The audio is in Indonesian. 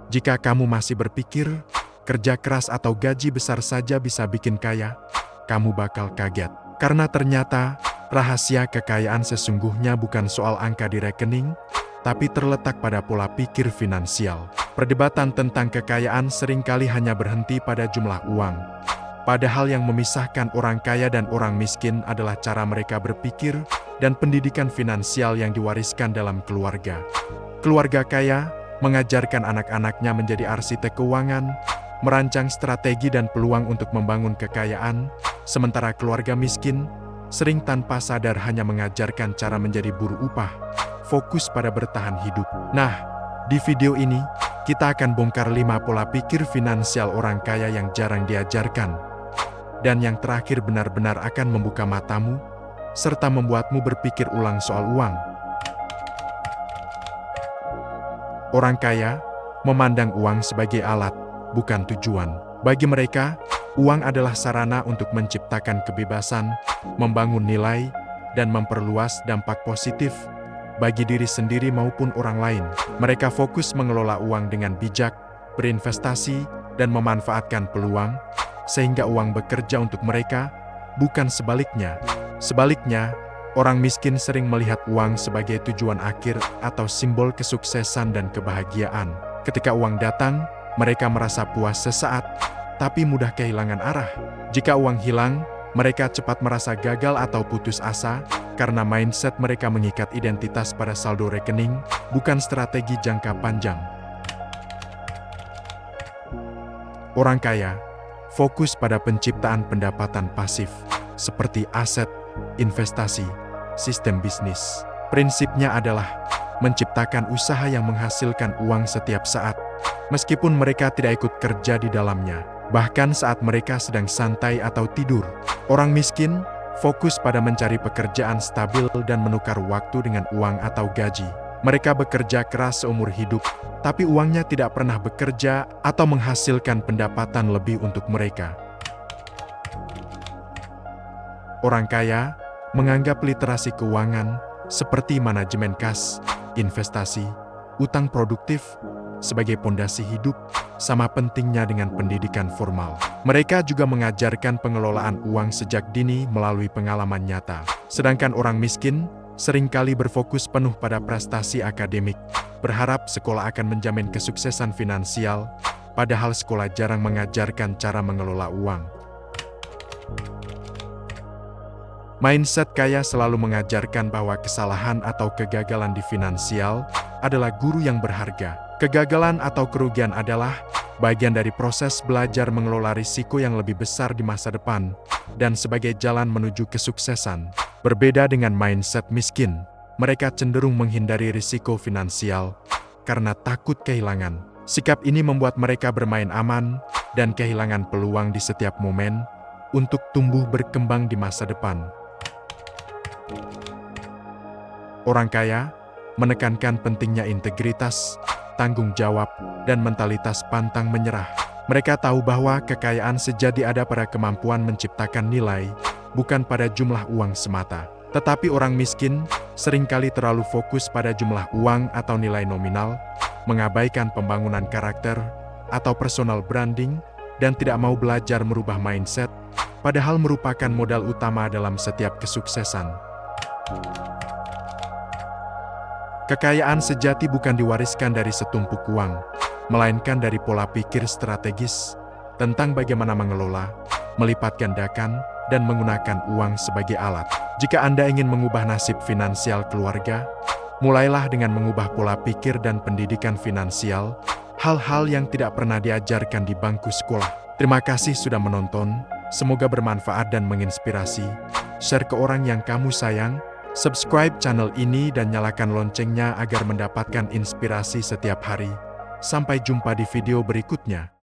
Jika kamu masih berpikir, kerja keras atau gaji besar saja bisa bikin kaya, kamu bakal kaget. Karena ternyata, rahasia kekayaan sesungguhnya bukan soal angka di rekening, tapi terletak pada pola pikir finansial. Perdebatan tentang kekayaan seringkali hanya berhenti pada jumlah uang. Padahal yang memisahkan orang kaya dan orang miskin adalah cara mereka berpikir dan pendidikan finansial yang diwariskan dalam keluarga. Keluarga kaya mengajarkan anak-anaknya menjadi arsitek keuangan, merancang strategi dan peluang untuk membangun kekayaan, sementara keluarga miskin sering tanpa sadar hanya mengajarkan cara menjadi buruh upah, fokus pada bertahan hidup. Nah, di video ini, kita akan bongkar 5 pola pikir finansial orang kaya yang jarang diajarkan, dan yang terakhir benar-benar akan membuka matamu, serta membuatmu berpikir ulang soal uang. Orang kaya memandang uang sebagai alat, bukan tujuan. Bagi mereka, uang adalah sarana untuk menciptakan kebebasan, membangun nilai, dan memperluas dampak positif bagi diri sendiri maupun orang lain. Mereka fokus mengelola uang dengan bijak, berinvestasi, dan memanfaatkan peluang, sehingga uang bekerja untuk mereka, bukan sebaliknya. Sebaliknya, orang miskin sering melihat uang sebagai tujuan akhir atau simbol kesuksesan dan kebahagiaan. Ketika uang datang, mereka merasa puas sesaat, tapi mudah kehilangan arah. Jika uang hilang, mereka cepat merasa gagal atau putus asa, karena mindset mereka mengikat identitas pada saldo rekening, bukan strategi jangka panjang. Orang kaya fokus pada penciptaan pendapatan pasif, seperti aset, investasi, sistem bisnis. Prinsipnya adalah menciptakan usaha yang menghasilkan uang setiap saat, meskipun mereka tidak ikut kerja di dalamnya. Bahkan saat mereka sedang santai atau tidur. Orang miskin fokus pada mencari pekerjaan stabil dan menukar waktu dengan uang atau gaji. Mereka bekerja keras seumur hidup, tapi uangnya tidak pernah bekerja atau menghasilkan pendapatan lebih untuk mereka. Orang kaya menganggap literasi keuangan seperti manajemen kas, investasi, utang produktif sebagai pondasi hidup, sama pentingnya dengan pendidikan formal. Mereka juga mengajarkan pengelolaan uang sejak dini melalui pengalaman nyata. Sedangkan orang miskin seringkali berfokus penuh pada prestasi akademik, berharap sekolah akan menjamin kesuksesan finansial, padahal sekolah jarang mengajarkan cara mengelola uang. Mindset kaya selalu mengajarkan bahwa kesalahan atau kegagalan di finansial adalah guru yang berharga. Kegagalan atau kerugian adalah bagian dari proses belajar mengelola risiko yang lebih besar di masa depan, dan sebagai jalan menuju kesuksesan. Berbeda dengan mindset miskin, mereka cenderung menghindari risiko finansial karena takut kehilangan. Sikap ini membuat mereka bermain aman dan kehilangan peluang di setiap momen untuk tumbuh berkembang di masa depan. Orang kaya menekankan pentingnya integritas, tanggung jawab, dan mentalitas pantang menyerah. Mereka tahu bahwa kekayaan sejati ada pada kemampuan menciptakan nilai, bukan pada jumlah uang semata. Tetapi orang miskin seringkali terlalu fokus pada jumlah uang atau nilai nominal, mengabaikan pembangunan karakter atau personal branding, dan tidak mau belajar merubah mindset, padahal merupakan modal utama dalam setiap kesuksesan. Kekayaan sejati bukan diwariskan dari setumpuk uang, melainkan dari pola pikir strategis tentang bagaimana mengelola, melipat gandakan, dan menggunakan uang sebagai alat. Jika Anda ingin mengubah nasib finansial keluarga, mulailah dengan mengubah pola pikir dan pendidikan finansial, hal-hal yang tidak pernah diajarkan di bangku sekolah. Terima kasih sudah menonton, semoga bermanfaat dan menginspirasi. Share ke orang yang kamu sayang, subscribe channel ini dan nyalakan loncengnya agar mendapatkan inspirasi setiap hari. Sampai jumpa di video berikutnya.